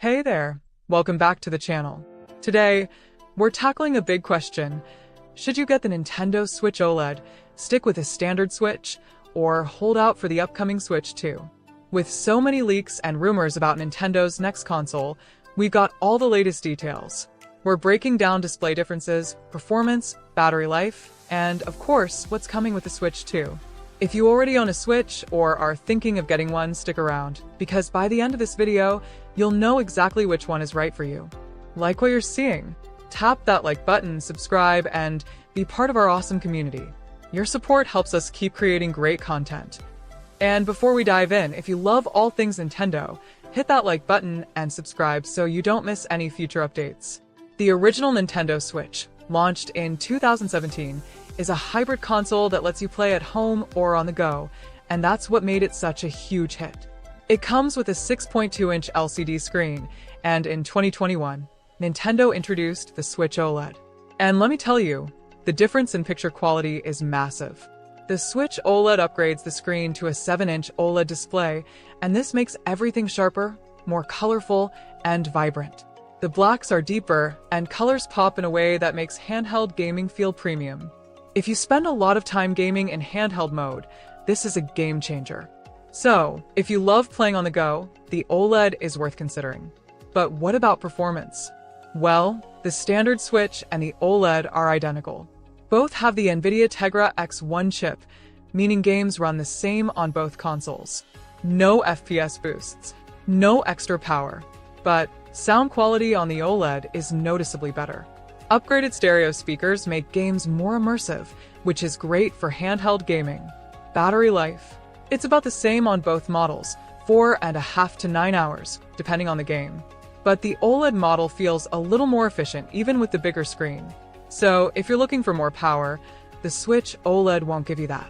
Hey there, welcome back to the channel. Today, we're tackling a big question. Should you get the Nintendo Switch OLED, stick with a standard Switch, or hold out for the upcoming Switch 2? With so many leaks and rumors about Nintendo's next console, we've got all the latest details. We're breaking down display differences, performance, battery life, and of course, what's coming with the Switch 2. If you already own a Switch or are thinking of getting one, stick around, because by the end of this video, you'll know exactly which one is right for you. Like what you're seeing? Tap that like button, subscribe, and be part of our awesome community. Your support helps us keep creating great content. And before we dive in, if you love all things Nintendo, hit that like button and subscribe so you don't miss any future updates. The original Nintendo Switch, launched in 2017, is a hybrid console that lets you play at home or on the go, and that's what made it such a huge hit. It comes with a 6.2-inch LCD screen, and in 2021, Nintendo introduced the Switch OLED. And let me tell you, the difference in picture quality is massive. The Switch OLED upgrades the screen to a 7-inch OLED display, and this makes everything sharper, more colorful, and vibrant. The blacks are deeper, and colors pop in a way that makes handheld gaming feel premium. If you spend a lot of time gaming in handheld mode, this is a game changer. So, if you love playing on the go, the OLED is worth considering. But what about performance? Well, the standard Switch and the OLED are identical. Both have the NVIDIA Tegra X1 chip, meaning games run the same on both consoles. No FPS boosts, no extra power, but sound quality on the OLED is noticeably better. Upgraded stereo speakers make games more immersive, which is great for handheld gaming. Battery life. It's about the same on both models, 4.5 to 9 hours, depending on the game. But the OLED model feels a little more efficient even with the bigger screen. So if you're looking for more power, the Switch OLED won't give you that.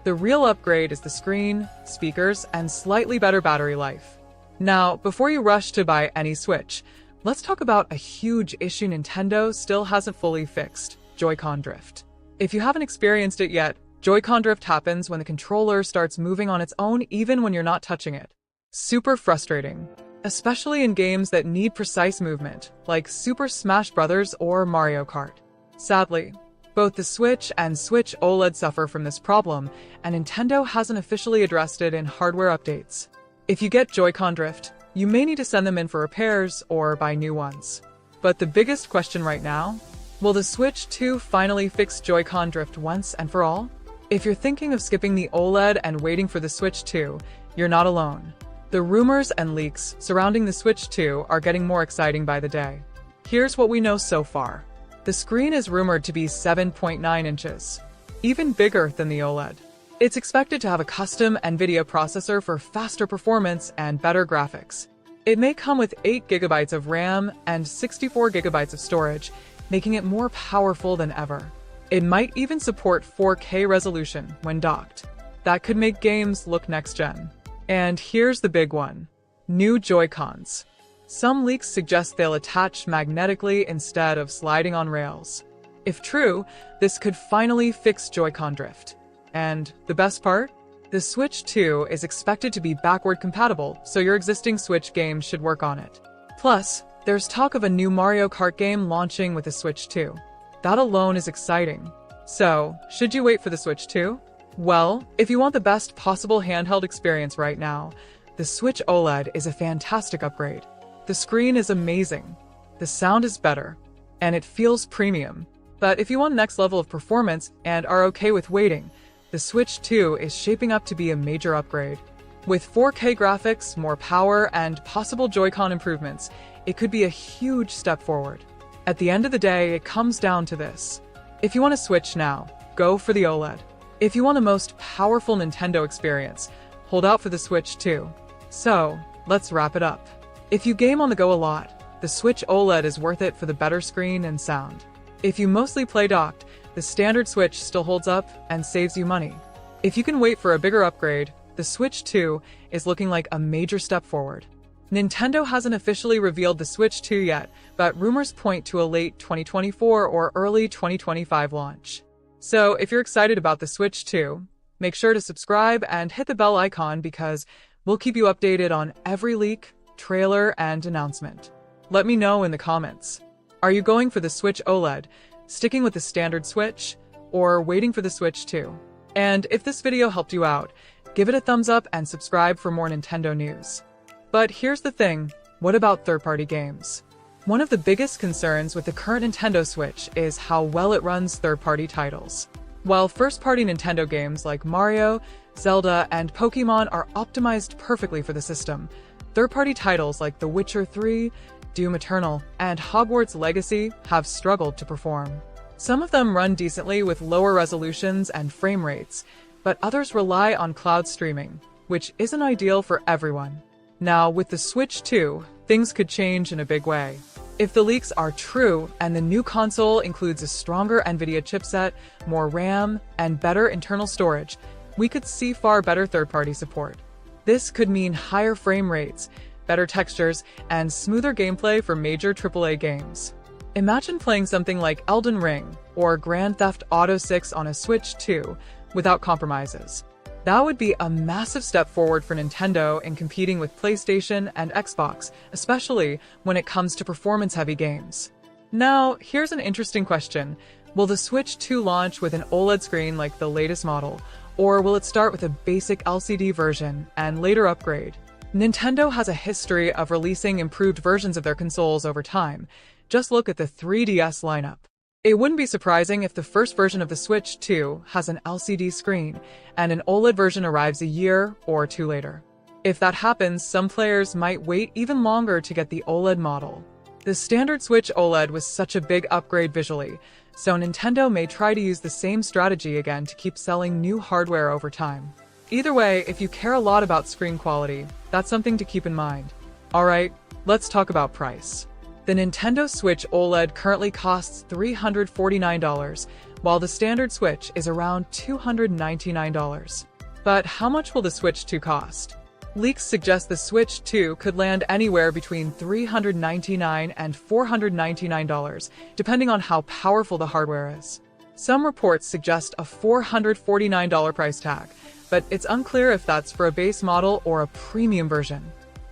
The real upgrade is the screen, speakers, and slightly better battery life. Now, before you rush to buy any Switch, let's talk about a huge issue Nintendo still hasn't fully fixed: Joy-Con drift. If you haven't experienced it yet, Joy-Con drift happens when the controller starts moving on its own even when you're not touching it. Super frustrating, especially in games that need precise movement, like Super Smash Bros. Or Mario Kart. Sadly, both the Switch and Switch OLED suffer from this problem, and Nintendo hasn't officially addressed it in hardware updates. If you get Joy-Con drift, you may need to send them in for repairs or buy new ones. But the biggest question right now? Will the Switch 2 finally fix Joy-Con drift once and for all? If you're thinking of skipping the OLED and waiting for the Switch 2, you're not alone. The rumors and leaks surrounding the Switch 2 are getting more exciting by the day. Here's what we know so far. The screen is rumored to be 7.9 inches, even bigger than the OLED. It's expected to have a custom NVIDIA processor for faster performance and better graphics. It may come with 8 GB of RAM and 64 GB of storage, making it more powerful than ever. It might even support 4K resolution when docked. That could make games look next-gen. And here's the big one: new Joy-Cons. Some leaks suggest they'll attach magnetically instead of sliding on rails. If true, this could finally fix Joy-Con drift. And the best part? The Switch 2 is expected to be backward compatible, so your existing Switch games should work on it. Plus, there's talk of a new Mario Kart game launching with the Switch 2. That alone is exciting. So, should you wait for the Switch 2? Well, if you want the best possible handheld experience right now, the Switch OLED is a fantastic upgrade. The screen is amazing, the sound is better, and it feels premium. But if you want next level of performance and are okay with waiting, the Switch 2 is shaping up to be a major upgrade. With 4K graphics, more power, and possible Joy-Con improvements, it could be a huge step forward. At the end of the day, it comes down to this. If you want to Switch now, go for the OLED. If you want the most powerful Nintendo experience, hold out for the Switch 2. So, let's wrap it up. If you game on the go a lot, the Switch OLED is worth it for the better screen and sound. If you mostly play docked, the standard Switch still holds up and saves you money. If you can wait for a bigger upgrade, the Switch 2 is looking like a major step forward. Nintendo hasn't officially revealed the Switch 2 yet, but rumors point to a late 2024 or early 2025 launch. So if you're excited about the Switch 2, make sure to subscribe and hit the bell icon because we'll keep you updated on every leak, trailer, and announcement. Let me know in the comments. Are you going for the Switch OLED, sticking with the standard Switch, or waiting for the Switch 2? And if this video helped you out, give it a thumbs up and subscribe for more Nintendo news. But here's the thing, what about third-party games? One of the biggest concerns with the current Nintendo Switch is how well it runs third-party titles. While first-party Nintendo games like Mario, Zelda, and Pokémon are optimized perfectly for the system, third-party titles like The Witcher 3, Doom Eternal, and Hogwarts Legacy have struggled to perform. Some of them run decently with lower resolutions and frame rates, but others rely on cloud streaming, which isn't ideal for everyone. Now, with the Switch 2, things could change in a big way. If the leaks are true and the new console includes a stronger NVIDIA chipset, more RAM, and better internal storage, we could see far better third-party support. This could mean higher frame rates, better textures, and smoother gameplay for major AAA games. Imagine playing something like Elden Ring or Grand Theft Auto 6 on a Switch 2 without compromises. That would be a massive step forward for Nintendo in competing with PlayStation and Xbox, especially when it comes to performance-heavy games. Now, here's an interesting question. Will the Switch 2 launch with an OLED screen like the latest model, or will it start with a basic LCD version and later upgrade? Nintendo has a history of releasing improved versions of their consoles over time. Just look at the 3DS lineup. It wouldn't be surprising if the first version of the Switch 2 has an LCD screen, and an OLED version arrives a year or two later. If that happens, some players might wait even longer to get the OLED model. The standard Switch OLED was such a big upgrade visually, so Nintendo may try to use the same strategy again to keep selling new hardware over time. Either way, if you care a lot about screen quality, that's something to keep in mind. Alright, let's talk about price. The Nintendo Switch OLED currently costs $349, while the standard Switch is around $299. But how much will the Switch 2 cost? Leaks suggest the Switch 2 could land anywhere between $399 and $499, depending on how powerful the hardware is. Some reports suggest a $449 price tag, but it's unclear if that's for a base model or a premium version.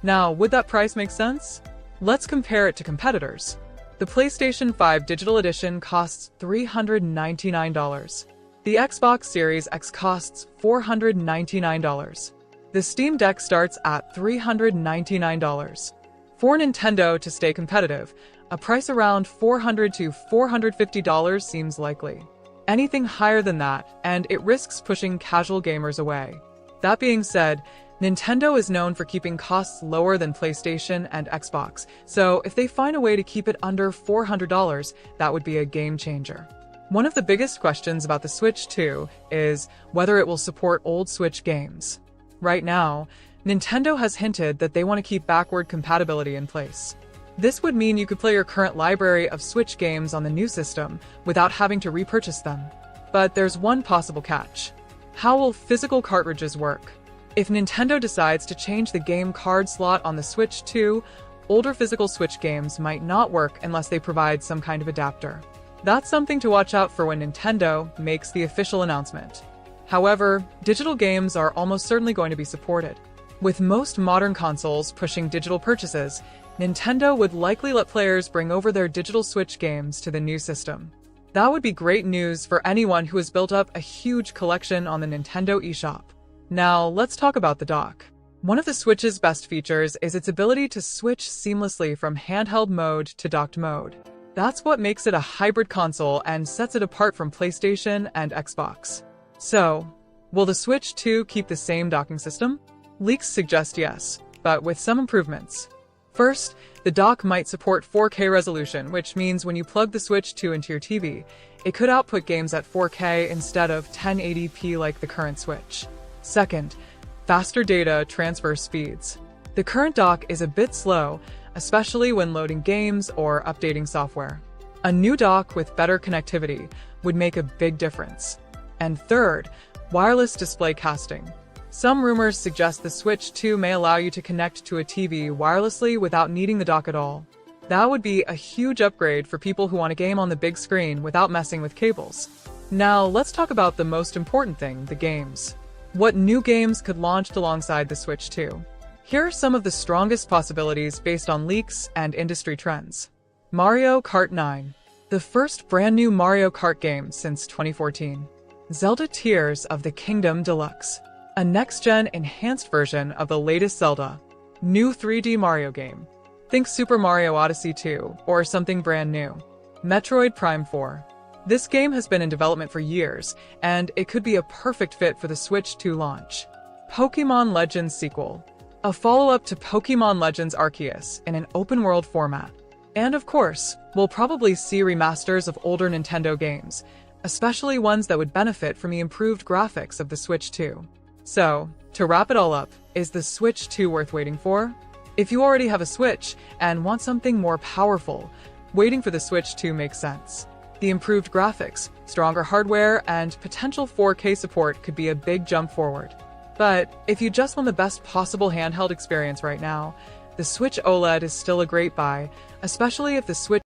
Now, would that price make sense? Let's compare it to competitors. The PlayStation 5 Digital Edition costs $399. The Xbox Series X costs $499. The Steam Deck starts at $399. For Nintendo to stay competitive, a price around $400 to $450 seems likely. Anything higher than that, and it risks pushing casual gamers away. That being said, Nintendo is known for keeping costs lower than PlayStation and Xbox, so if they find a way to keep it under $400, that would be a game changer. One of the biggest questions about the Switch 2 is whether it will support old Switch games. Right now, Nintendo has hinted that they want to keep backward compatibility in place. This would mean you could play your current library of Switch games on the new system without having to repurchase them. But there's one possible catch. How will physical cartridges work? If Nintendo decides to change the game card slot on the Switch 2, older physical Switch games might not work unless they provide some kind of adapter. That's something to watch out for when Nintendo makes the official announcement. However, digital games are almost certainly going to be supported. With most modern consoles pushing digital purchases, Nintendo would likely let players bring over their digital Switch games to the new system. That would be great news for anyone who has built up a huge collection on the Nintendo eShop. Now, let's talk about the dock. One of the Switch's best features is its ability to switch seamlessly from handheld mode to docked mode. That's what makes it a hybrid console and sets it apart from PlayStation and Xbox. So, will the Switch 2 keep the same docking system? Leaks suggest yes, but with some improvements. First, the dock might support 4K resolution, which means when you plug the Switch 2 into your TV, it could output games at 4K instead of 1080p like the current Switch. Second, faster data transfer speeds. The current dock is a bit slow, especially when loading games or updating software. A new dock with better connectivity would make a big difference. And third, wireless display casting. Some rumors suggest the Switch 2 may allow you to connect to a TV wirelessly without needing the dock at all. That would be a huge upgrade for people who want to game on the big screen without messing with cables. Now, let's talk about the most important thing, the games. What new games could launch alongside the Switch 2? Here are some of the strongest possibilities based on leaks and industry trends. Mario Kart 9, the first brand new Mario Kart game since 2014. Zelda Tears of the Kingdom Deluxe, a next-gen enhanced version of the latest Zelda. New 3D Mario game. Think Super Mario Odyssey 2 or something brand new. Metroid Prime 4. This game has been in development for years, and it could be a perfect fit for the Switch 2 launch. Pokémon Legends sequel, a follow-up to Pokémon Legends Arceus in an open-world format. And of course, we'll probably see remasters of older Nintendo games, especially ones that would benefit from the improved graphics of the Switch 2. So, to wrap it all up, is the Switch 2 worth waiting for? If you already have a Switch and want something more powerful, waiting for the Switch 2 makes sense. The improved graphics, stronger hardware, and potential 4K support could be a big jump forward. But if you just want the best possible handheld experience right now, the Switch OLED is still a great buy, especially if the Switch